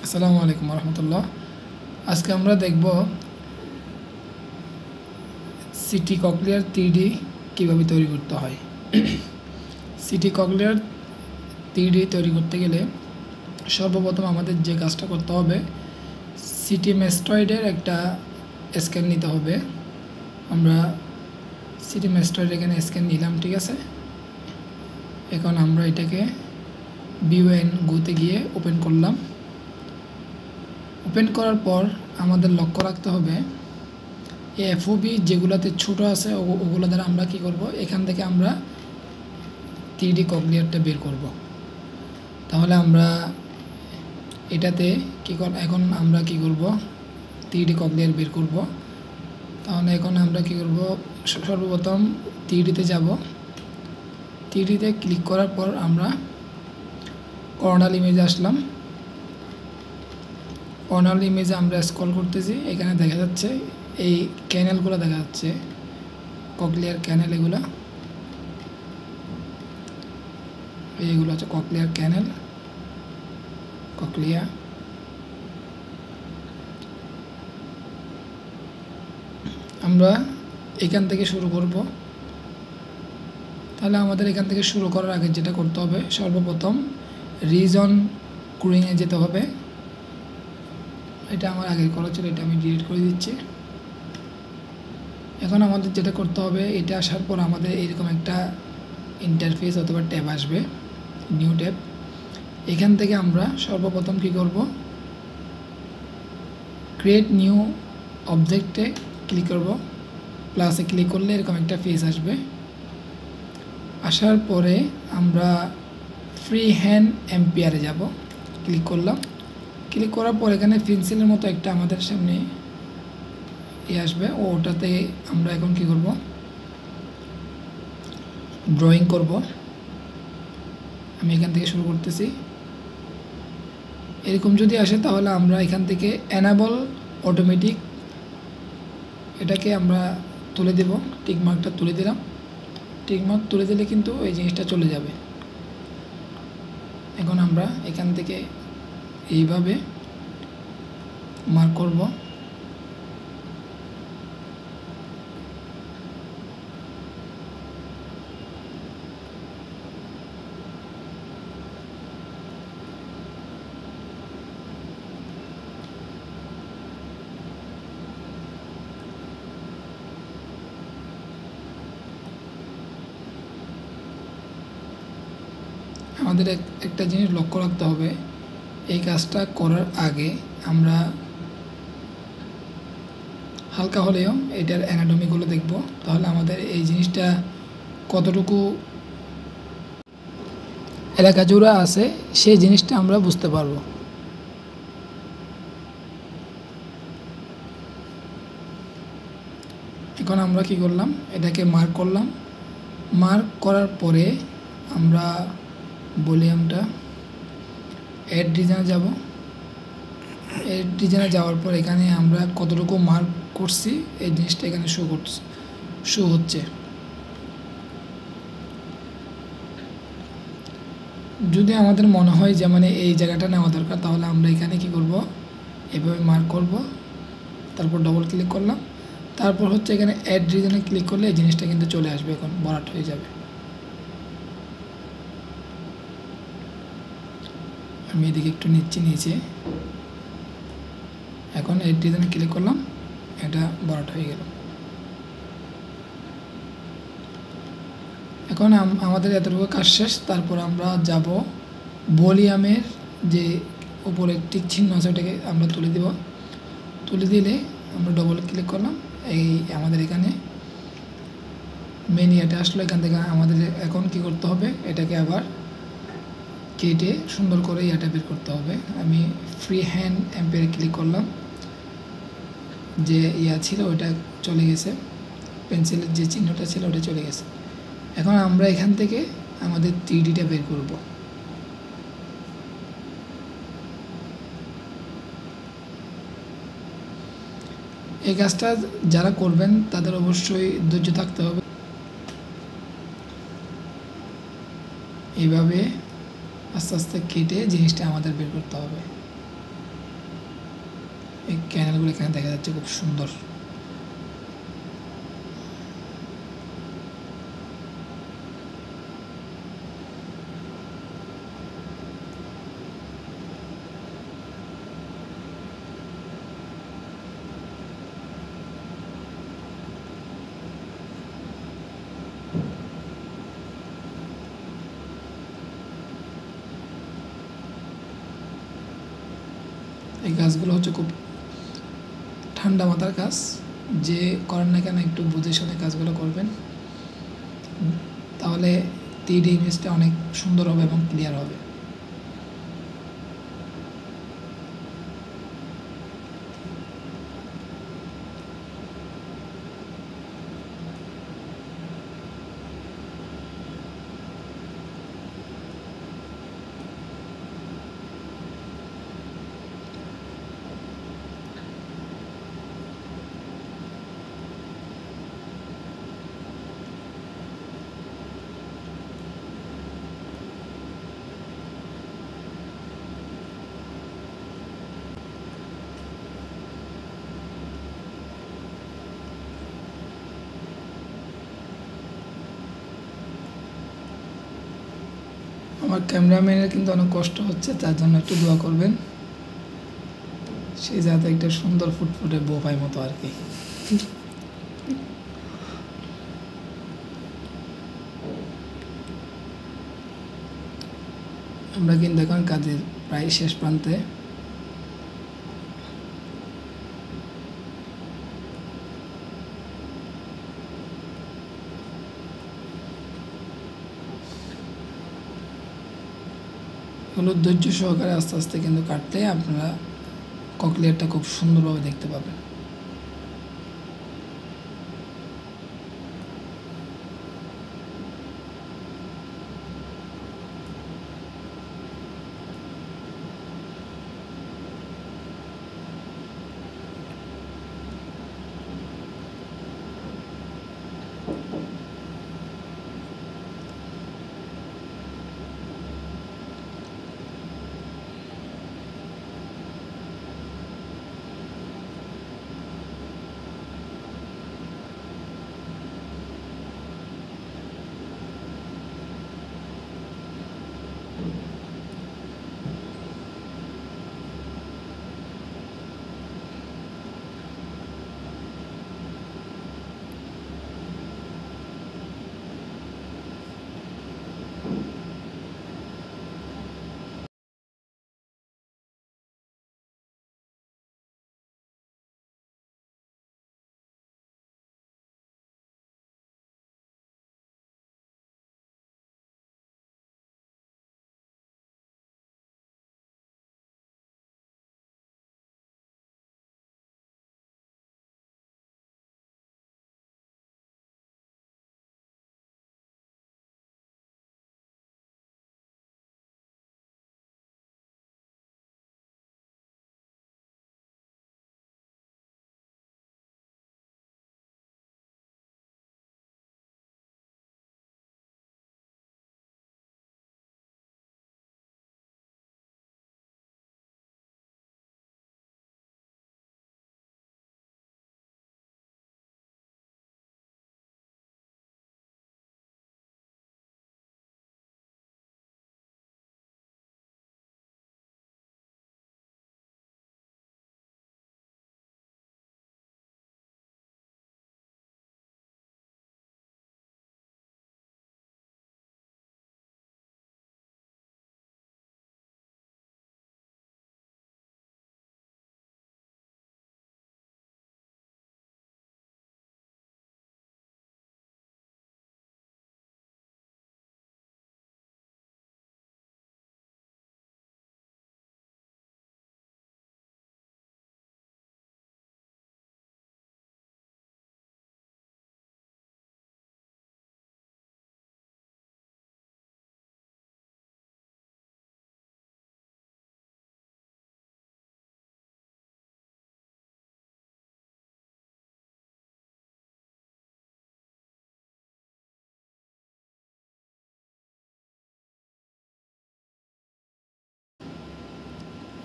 আসসালামু আলাইকুম রহমতুল্লাহ। আজকে আমরা দেখব সিটি ককলিয়ার 3D কীভাবে তৈরি করতে হয়। সিটি ককলিয়ার 3D তৈরি করতে গেলে সর্বপ্রথম আমাদের যে কাজটা করতে হবে, সিটি ম্যাস্টয়েডের একটা স্ক্যান নিতে হবে। আমরা সিটি ম্যাস্টয়েড এখানে স্ক্যান নিলাম, ঠিক আছে। এখন আমরা এটাকে ভিউ এন্ড গোতে গিয়ে ওপেন করলাম। ওপেন করার পর আমাদের লক্ষ্য রাখতে হবে এফওবি যেগুলোতে ছোট আছে ওগুলো দ্বারা আমরা কি করব, এখান থেকে আমরা 3D ককলিয়ারটা বের করব। তাহলে আমরা এটাতে এখন আমরা কি করব, 3D ককলিয়ার বের করব। তাহলে এখন আমরা কি করব, সর্বপ্রথম 3Dতে যাব। 3Dতে ক্লিক করার পর আমরা কর্নাল ইমেজে আসলাম। কর্নাল ইমেজে আমরা স্ক্রল করতেছি, এখানে দেখা যাচ্ছে এই ক্যানেলগুলো দেখা যাচ্ছে, ককলিয়ার ক্যানেল। এইগুলো হচ্ছে ককলিয়ার ক্যানেল, ককলিয়া। আমরা এখান থেকে শুরু করব। তাহলে আমাদের এখান থেকে শুরু করার আগে যেটা করতে হবে, সর্বপ্রথম রিজন কুরিংয়ে যেতে হবে। এটা আমার আগে করা ছিল, এটা আমি ডিলিট করে দিচ্ছি। এখন আমাদের যেটা করতে হবে, এটা আসার পর আমাদের এরকম একটা ইন্টারফেস অথবা ট্যাব আসবে, নিউ ট্যাব। এখান থেকে আমরা সর্বপ্রথম কি করব, ক্রিয়েট নিউ অবজেক্টে ক্লিক করব। প্লাসে ক্লিক করলে এরকম একটা ফেস আসবে। আসার পরে আমরা ফ্রি হ্যান্ড এম্পিয়ারে যাব, ক্লিক করলাম। ক্লিক করার পর এখানে পেন্সিলের মতো একটা আমাদের সামনে আসবে, ওটাতে আমরা এখন কি করব, ড্রয়িং করব। আমি এখান থেকে শুরু করতেছি। এরকম যদি আসে তাহলে আমরা এখান থেকে এনাবল অটোমেটিক এটাকে আমরা তুলে দেব। টিকমার্কটা তুলে দিলাম। টিকমার্ক তুলে দিলে কিন্তু এই জিনিসটা চলে যাবে। এখন আমরা এখান থেকে এইভাবে মার্ক করব। আমাদের একটা জিনিস লক্ষ্য রাখতে হবে, এই কাজটা করার আগে আমরা হালকা হলেও এটার অ্যানাটমিগুলো দেখব। তাহলে আমাদের এই জিনিসটা কতটুকু এলাকা জুড়ে আছে সেই জিনিসটা আমরা বুঝতে পারবো। এখন আমরা কি করলাম, এটাকে মার্ক করলাম। মার্ক করার পরে আমরা ভলিউমটা এড ডিজাইনে যাব। এড ডিজাইনে যাওয়ার পর এখানে আমরা কতটুকু মার্ক করছি এই জিনিসটা এখানে শো হচ্ছে। যদি আমাদের মনে হয় যে মানে এই জায়গাটা নেওয়া দরকার, তাহলে আমরা এখানে কি করব, এভাবে মার্ক করব। তারপর ডবল ক্লিক করলাম। তারপর হচ্ছে এখানে অ্যাড রিজনে ক্লিক করলে এই জিনিসটা কিন্তু চলে আসবে, এখন ভরাট হয়ে যাবে। আমি এদিকে একটু নিচ্ছি নিচে। এখন অ্যাড রিজনে ক্লিক করলাম, এটা ভরাট হয়ে গেল। এখন আমাদের এতটুকু কাজ শেষ। তারপর আমরা যাব ভলিউমের যে উপরে টিক চিহ্ন আছে ওটাকে আমরা তুলে দেব। তুলে দিলে আমরা ডবল ক্লিক করলাম, এই আমাদের এখানে মেন ইয়েটা আসলো। এখান থেকে আমাদের এখন কি করতে হবে, এটাকে আবার কেটে সুন্দর করে ইয়েটা বের করতে হবে। আমি ফ্রি হ্যান্ড এম্পিয়ারে ক্লিক করলাম, যে ইয়া ছিল ওটা চলে গেছে, পেন্সিলের যে চিহ্নটা ছিল ওটা চলে গেছে। এখন আমরা এখান থেকে আমাদের 3Dটা বের করব। এই কাজটা যারা করবেন তাদের অবশ্যই ধৈর্য থাকতে হবে। এইভাবে আস্তে আস্তে কেটে জিনিসটা আমাদের বের করতে হবে। এই ক্যানেলগুলো এখানে দেখা যাচ্ছে খুব সুন্দর। এই কাজগুলো হচ্ছে খুব ঠান্ডা মাথার কাজ, যে করেন না কেন একটু বুঝে শুনে কাজগুলো করবেন, তাহলে 3D ইমেজটা অনেক সুন্দর হবে এবং ক্লিয়ার হবে। আমার ক্যামেরাম্যানের কিন্তু অনেক কষ্ট হচ্ছে, তার জন্য একটু দোয়া করবেন, সে যাতে একটা সুন্দর ফুটফুটে বউ পায় মতো আর কি। আমরা কিন্তু এখন কাজের প্রায় শেষ প্রান্তে। এগুলো ধৈর্য সহকারে আস্তে আস্তে কিন্তু কাটলে আপনারা ককলিয়ারটা খুব সুন্দরভাবে দেখতে পাবেন।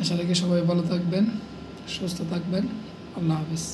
আশা রাখি সবাই ভালো থাকবেন। সুস্থ থাকবেন। আল্লাহ হাফিজ।